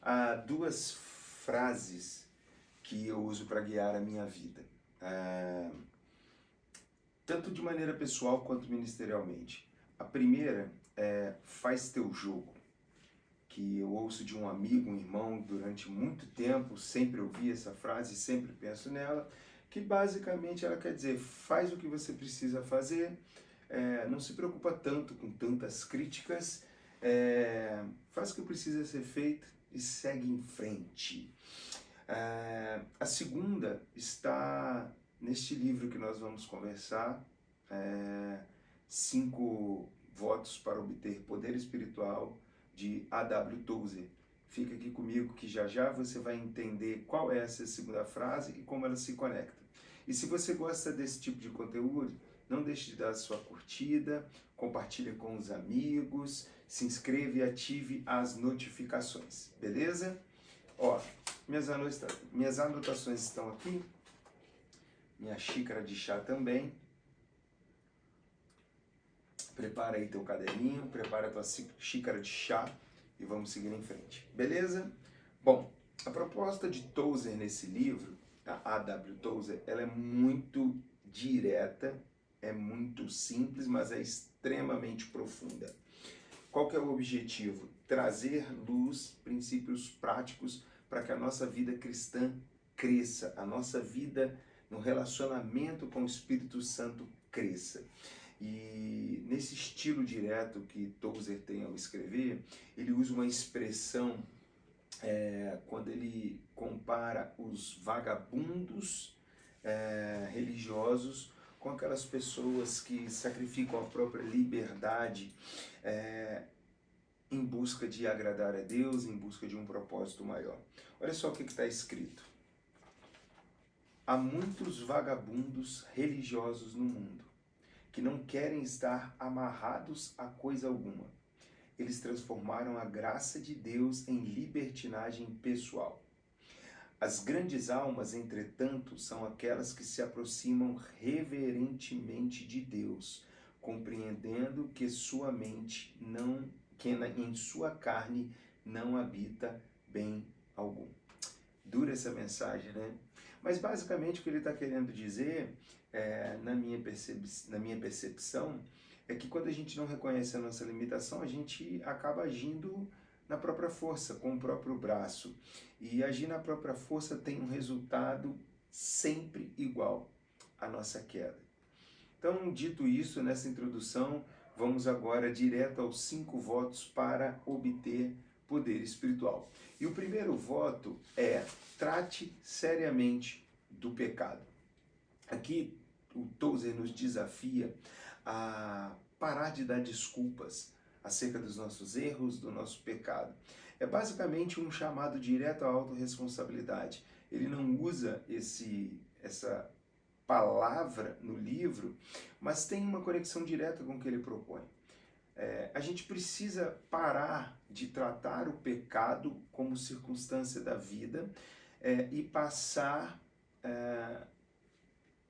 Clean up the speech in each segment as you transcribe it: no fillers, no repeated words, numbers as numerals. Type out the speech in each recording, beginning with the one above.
Há duas frases que eu uso para guiar a minha vida, tanto de maneira pessoal quanto ministerialmente. A primeira é faz teu jogo, que eu ouço de um amigo, um irmão, durante muito tempo, sempre ouvi essa frase, sempre penso nela, que basicamente ela quer dizer, faz o que você precisa fazer, não se preocupa tanto com tantas críticas, faz o que precisa ser feito e segue em frente. A segunda está neste livro que nós vamos conversar, 5 votos para obter poder espiritual, de A.W. Tozer. Fica aqui comigo que já já você vai entender qual é essa segunda frase e como ela se conecta. E se você gosta desse tipo de conteúdo, não deixe de dar a sua curtida, compartilhe com os amigos, se inscreva e ative as notificações, beleza? Ó, minhas anotações estão aqui, minha xícara de chá também. Prepara aí teu caderninho, prepara a tua xícara de chá e vamos seguir em frente, beleza? Bom, a proposta de Tozer nesse livro, a A.W. Tozer, ela é muito direta, é muito simples, mas é extremamente profunda. Qual que é o objetivo? Trazer luz, princípios práticos para que a nossa vida cristã cresça, a nossa vida no relacionamento com o Espírito Santo cresça. E nesse estilo direto que Tozer tem ao escrever, ele usa uma expressão quando ele compara os vagabundos religiosos com aquelas pessoas que sacrificam a própria liberdade em busca de agradar a Deus, em busca de um propósito maior. Olha só o que está escrito. Há muitos vagabundos religiosos no mundo que não querem estar amarrados a coisa alguma. Eles transformaram a graça de Deus em libertinagem pessoal. As grandes almas, entretanto, são aquelas que se aproximam reverentemente de Deus, compreendendo que sua mente em sua carne não habita bem algum. Dura essa mensagem, né? Mas basicamente o que ele está querendo dizer, na minha percepção, é que quando a gente não reconhece a nossa limitação, a gente acaba agindo na própria força, com o próprio braço. E agir na própria força tem um resultado sempre igual à nossa queda. Então, dito isso, nessa introdução, vamos agora direto aos 5 votos para obter poder espiritual. E o primeiro voto é: trate seriamente do pecado. Aqui o Tozer nos desafia a parar de dar desculpas acerca dos nossos erros, do nosso pecado. É basicamente um chamado direto à autorresponsabilidade. Ele não usa essa palavra no livro, mas tem uma conexão direta com o que ele propõe. A gente precisa parar de tratar o pecado como circunstância da vida e passar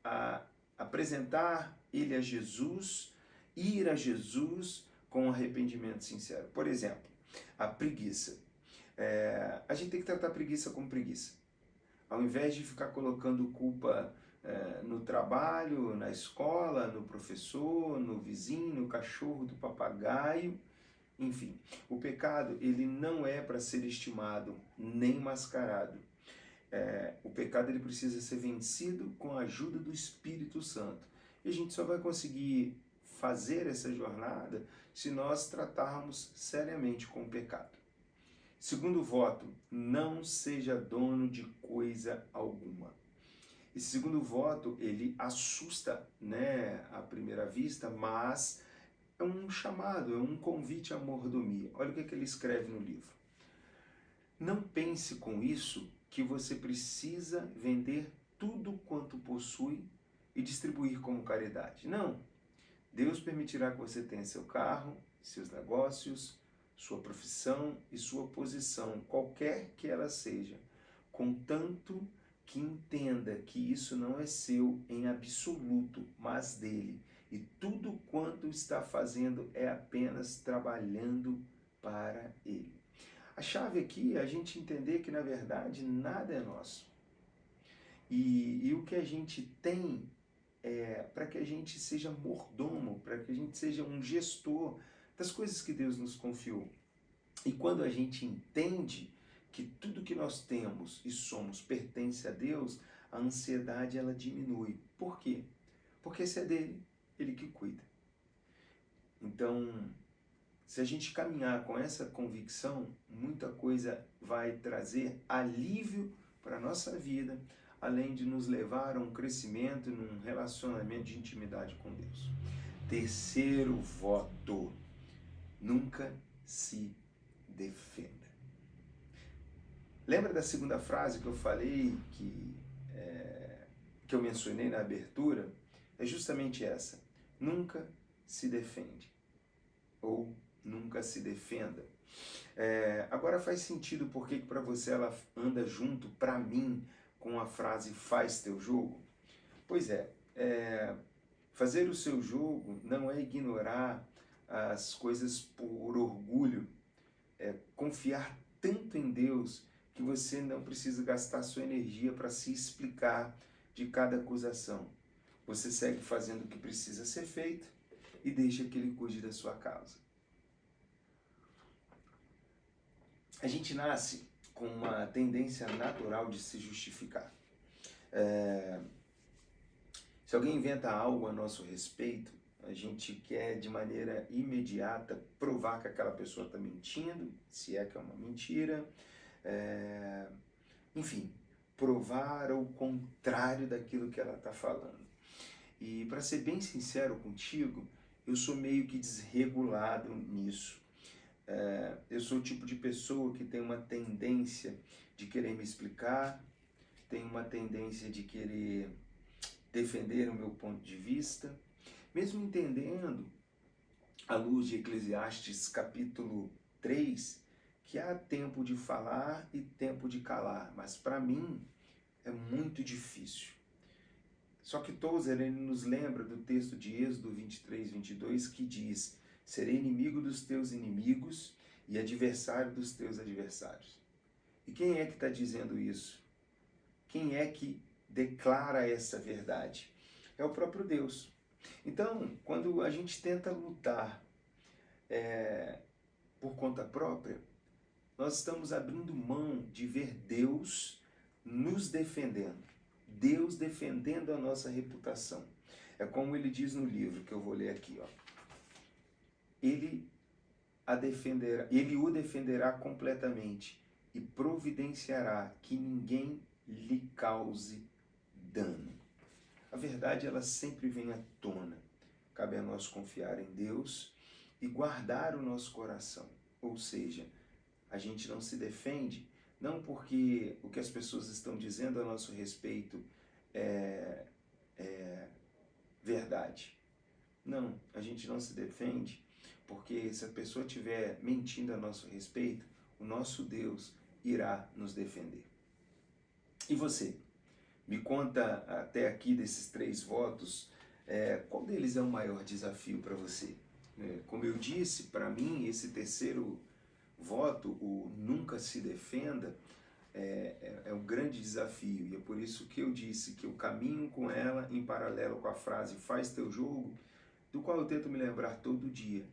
a apresentar ele a Jesus, ir a Jesus com arrependimento sincero. Por exemplo, a preguiça. A gente tem que tratar a preguiça como preguiça. Ao invés de ficar colocando culpa no trabalho, na escola, no professor, no vizinho, no cachorro, do papagaio, enfim. O pecado, ele não é para ser estimado nem mascarado. O pecado ele precisa ser vencido com a ajuda do Espírito Santo. E a gente só vai conseguir fazer essa jornada se nós tratarmos seriamente com o pecado. Segundo voto, não seja dono de coisa alguma. Esse segundo voto, ele assusta, né, à primeira vista, mas é um chamado, é um convite à mordomia. Olha o que ele escreve no livro. Não pense com isso que você precisa vender tudo quanto possui e distribuir como caridade. Não. Deus permitirá que você tenha seu carro, seus negócios, sua profissão e sua posição, qualquer que ela seja, contanto que entenda que isso não é seu em absoluto, mas dele. E tudo quanto está fazendo é apenas trabalhando para ele. A chave aqui é a gente entender que, na verdade, nada é nosso. E o que a gente tem é para que a gente seja mordomo, para que a gente seja um gestor das coisas que Deus nos confiou. E quando a gente entende que tudo que nós temos e somos pertence a Deus, a ansiedade ela diminui. Por quê? Porque se é dele, ele que cuida. Então, se a gente caminhar com essa convicção, muita coisa vai trazer alívio para a nossa vida, além de nos levar a um crescimento num relacionamento de intimidade com Deus. Terceiro voto, nunca se defenda. Lembra da segunda frase que eu falei, que eu mencionei na abertura? É justamente essa, nunca se defende, ou nunca se defenda. Agora faz sentido porque para você ela anda junto, para mim, com a frase faz teu jogo? Pois fazer o seu jogo não é ignorar as coisas por orgulho, é confiar tanto em Deus que você não precisa gastar sua energia para se explicar de cada acusação. Você segue fazendo o que precisa ser feito e deixa que Ele cuide da sua causa. A gente nasce com uma tendência natural de se justificar. Se alguém inventa algo a nosso respeito, a gente quer de maneira imediata provar que aquela pessoa está mentindo, se é que é uma mentira, enfim, provar o contrário daquilo que ela está falando. E para ser bem sincero contigo, eu sou meio que desregulado nisso. Eu sou o tipo de pessoa que tem uma tendência de querer me explicar, tem uma tendência de querer defender o meu ponto de vista, mesmo entendendo, à luz de Eclesiastes capítulo 3, que há tempo de falar e tempo de calar, mas para mim é muito difícil. Só que Tozer, ele nos lembra do texto de Êxodo 23, 22, que diz: serei inimigo dos teus inimigos e adversário dos teus adversários. E quem é que está dizendo isso? Quem é que declara essa verdade? É o próprio Deus. Então, quando a gente tenta lutar por conta própria, nós estamos abrindo mão de ver Deus nos defendendo. Deus defendendo a nossa reputação. É como ele diz no livro, que eu vou ler aqui, ó. Ele o defenderá completamente e providenciará que ninguém lhe cause dano. A verdade, ela sempre vem à tona. Cabe a nós confiar em Deus e guardar o nosso coração. Ou seja, a gente não se defende, não porque o que as pessoas estão dizendo a nosso respeito é verdade. Não, a gente não se defende porque se a pessoa estiver mentindo a nosso respeito, o nosso Deus irá nos defender. E você? Me conta até aqui desses 3 votos, qual deles é o maior desafio para você? Como eu disse, para mim, esse terceiro voto, o nunca se defenda, é um grande desafio. E é por isso que eu disse que eu caminho com ela em paralelo com a frase faz teu jogo, do qual eu tento me lembrar todo dia.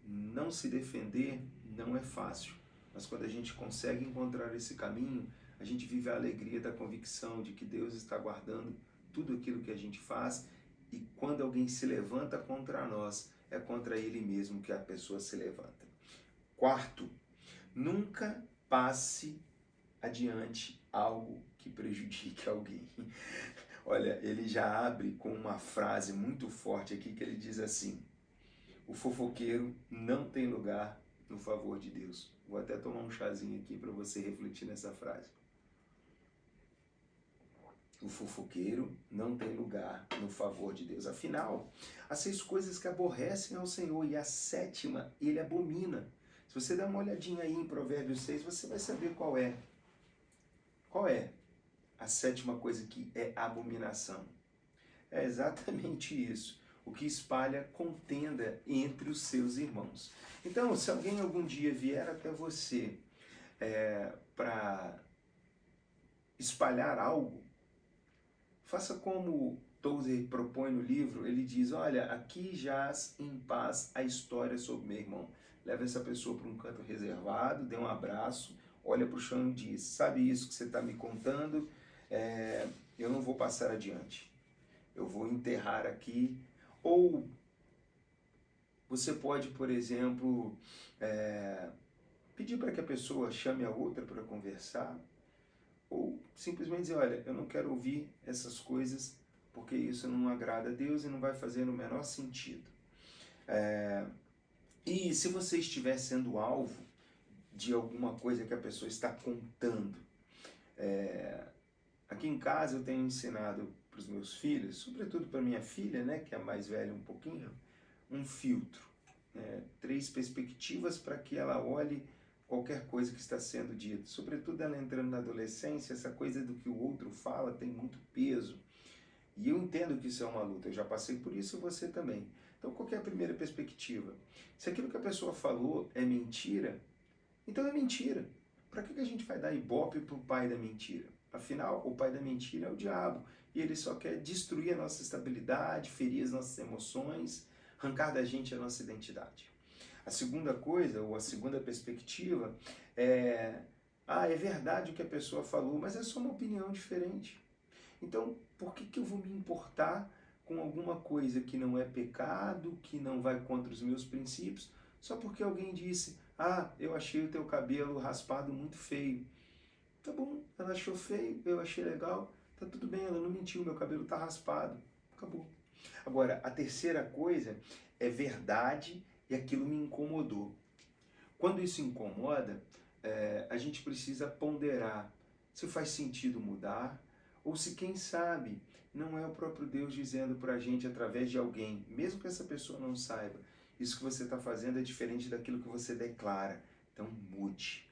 Não se defender não é fácil, mas quando a gente consegue encontrar esse caminho, a gente vive a alegria da convicção de que Deus está guardando tudo aquilo que a gente faz, e quando alguém se levanta contra nós, é contra ele mesmo que a pessoa se levanta. Quarto, nunca passe adiante algo que prejudique alguém. Olha, ele já abre com uma frase muito forte aqui, que ele diz assim: o fofoqueiro não tem lugar no favor de Deus. Vou até tomar um chazinho aqui para você refletir nessa frase. O fofoqueiro não tem lugar no favor de Deus. Afinal, as 6 coisas que aborrecem ao Senhor, e a 7ª ele abomina. Se você der uma olhadinha aí em Provérbios 6, você vai saber qual é. Qual é a 7ª coisa que é abominação? É exatamente isso. O que espalha contenda entre os seus irmãos. Então, se alguém algum dia vier até você para espalhar algo, faça como Tozer propõe no livro, ele diz, olha, aqui jaz em paz a história sobre meu irmão. Leva essa pessoa para um canto reservado, dê um abraço, olha para o chão e diz, sabe isso que você está me contando? Eu não vou passar adiante. Eu vou enterrar aqui. Ou você pode, por exemplo, pedir para que a pessoa chame a outra para conversar, ou simplesmente dizer, olha, eu não quero ouvir essas coisas porque isso não agrada a Deus e não vai fazer no menor sentido. E se você estiver sendo alvo de alguma coisa que a pessoa está contando, aqui em casa eu tenho ensinado para os meus filhos, sobretudo para minha filha, né, que é a mais velha um pouquinho, um filtro. 3 perspectivas para que ela olhe qualquer coisa que está sendo dita. Sobretudo ela entrando na adolescência, essa coisa do que o outro fala tem muito peso. E eu entendo que isso é uma luta, eu já passei por isso e você também. Então qual que é a primeira perspectiva? Se aquilo que a pessoa falou é mentira, então é mentira. Para que a gente vai dar ibope para o pai da mentira? Afinal, o pai da mentira é o diabo. E ele só quer destruir a nossa estabilidade, ferir as nossas emoções, arrancar da gente a nossa identidade. A segunda coisa, ou a segunda perspectiva, é verdade o que a pessoa falou, mas é só uma opinião diferente. Então, por que eu vou me importar com alguma coisa que não é pecado, que não vai contra os meus princípios, só porque alguém disse, eu achei o teu cabelo raspado muito feio. Tá bom, ela achou feio, eu achei legal, tá tudo bem, ela não mentiu, meu cabelo tá raspado. Acabou. Agora, a terceira coisa é verdade e aquilo me incomodou. Quando isso incomoda, a gente precisa ponderar se faz sentido mudar ou se, quem sabe, não é o próprio Deus dizendo para a gente através de alguém, mesmo que essa pessoa não saiba, isso que você está fazendo é diferente daquilo que você declara. Então mude.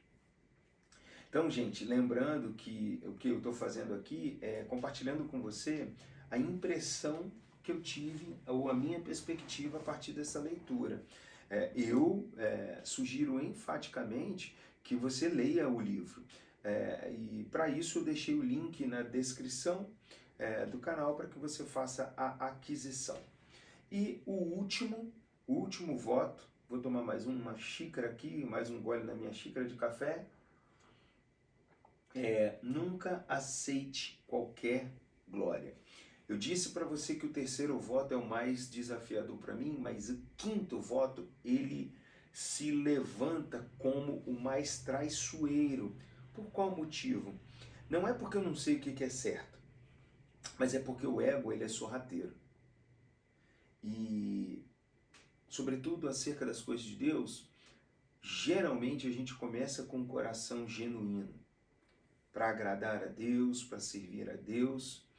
Então, gente, lembrando que o que eu estou fazendo aqui é compartilhando com você a impressão que eu tive, ou a minha perspectiva a partir dessa leitura. Eu sugiro enfaticamente que você leia o livro. E para isso eu deixei o link na descrição do canal para que você faça a aquisição. E o último voto, vou tomar mais uma xícara aqui, mais um gole na minha xícara de café. Nunca aceite qualquer glória. Eu disse para você que o terceiro voto é o mais desafiador para mim, mas o quinto voto, ele se levanta como o mais traiçoeiro. Por qual motivo? Não é porque eu não sei o que é certo, mas é porque o ego, ele é sorrateiro. E, sobretudo acerca das coisas de Deus, geralmente a gente começa com um coração genuíno, para agradar a Deus, para servir a Deus.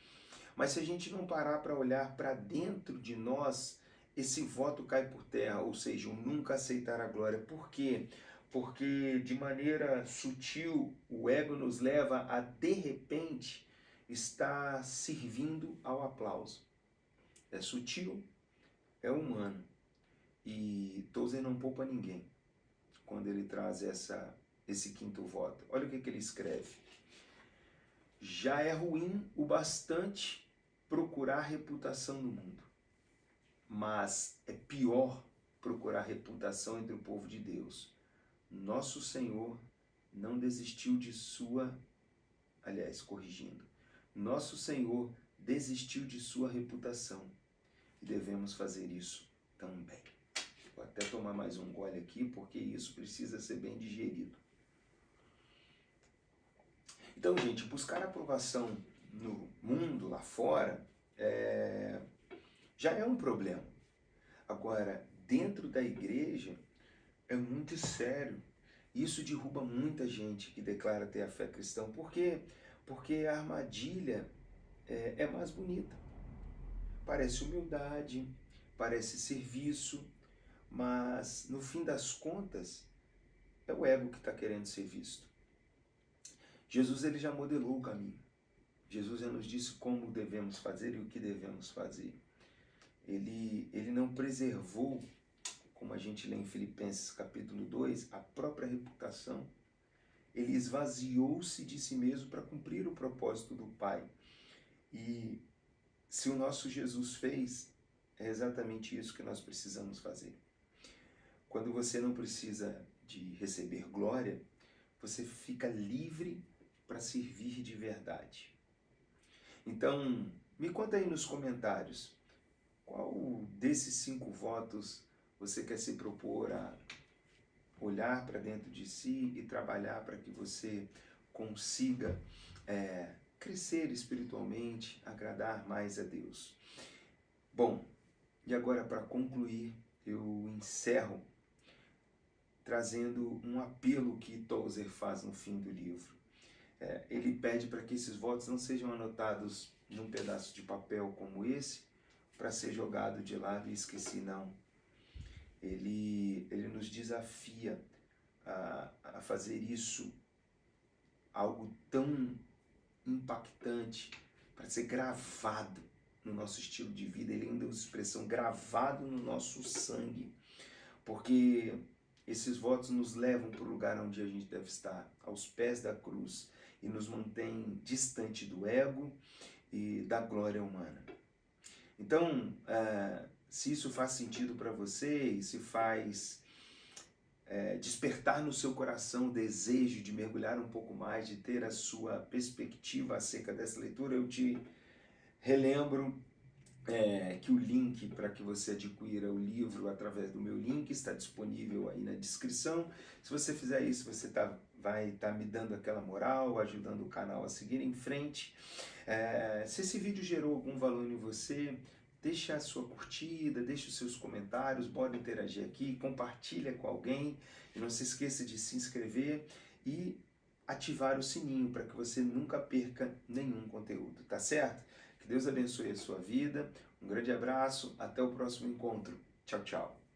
Mas se a gente não parar para olhar para dentro de nós, esse voto cai por terra, ou seja, o nunca aceitar a glória. Por quê? Porque de maneira sutil o ego nos leva a, de repente, estar servindo ao aplauso. É sutil, é humano. E Tozer não poupa ninguém quando ele traz esse quinto voto. Olha o que ele escreve. Já é ruim o bastante procurar reputação no mundo, mas é pior procurar reputação entre o povo de Deus. Nosso Senhor não desistiu de nosso Senhor desistiu de sua reputação e devemos fazer isso também. Vou até tomar mais um gole aqui, porque isso precisa ser bem digerido. Então, gente, buscar aprovação no mundo, lá fora, já é um problema. Agora, dentro da igreja, é muito sério. Isso derruba muita gente que declara ter a fé cristã. Por quê? Porque a armadilha é mais bonita. Parece humildade, parece serviço, mas no fim das contas, é o ego que está querendo ser visto. Jesus, ele já modelou o caminho. Jesus já nos disse como devemos fazer e o que devemos fazer. Ele não preservou, como a gente lê em Filipenses capítulo 2, a própria reputação. Ele esvaziou-se de si mesmo para cumprir o propósito do Pai. E se o nosso Jesus fez, é exatamente isso que nós precisamos fazer. Quando você não precisa de receber glória, você fica livre para servir de verdade. Então, me conta aí nos comentários, qual desses 5 votos você quer se propor a olhar para dentro de si e trabalhar para que você consiga crescer espiritualmente, agradar mais a Deus. Bom, e agora para concluir, eu encerro trazendo um apelo que Tozer faz no fim do livro. Ele pede para que esses votos não sejam anotados num pedaço de papel como esse, para ser jogado de lado e esqueci, não. Ele nos desafia a fazer isso, algo tão impactante, para ser gravado no nosso estilo de vida. Ele ainda usa a expressão gravado no nosso sangue, porque esses votos nos levam para o lugar onde a gente deve estar, aos pés da cruz, e nos mantém distante do ego e da glória humana. Então, se isso faz sentido para você e se faz despertar no seu coração o desejo de mergulhar um pouco mais, de ter a sua perspectiva acerca dessa leitura, eu te relembro que o link para que você adquira o livro através do meu link está disponível aí na descrição. Se você fizer isso, você vai estar me dando aquela moral, ajudando o canal a seguir em frente. Se esse vídeo gerou algum valor em você, deixa a sua curtida, deixa os seus comentários, bora interagir aqui, compartilha com alguém e não se esqueça de se inscrever e ativar o sininho para que você nunca perca nenhum conteúdo, tá certo? Que Deus abençoe a sua vida, um grande abraço, até o próximo encontro. Tchau, tchau.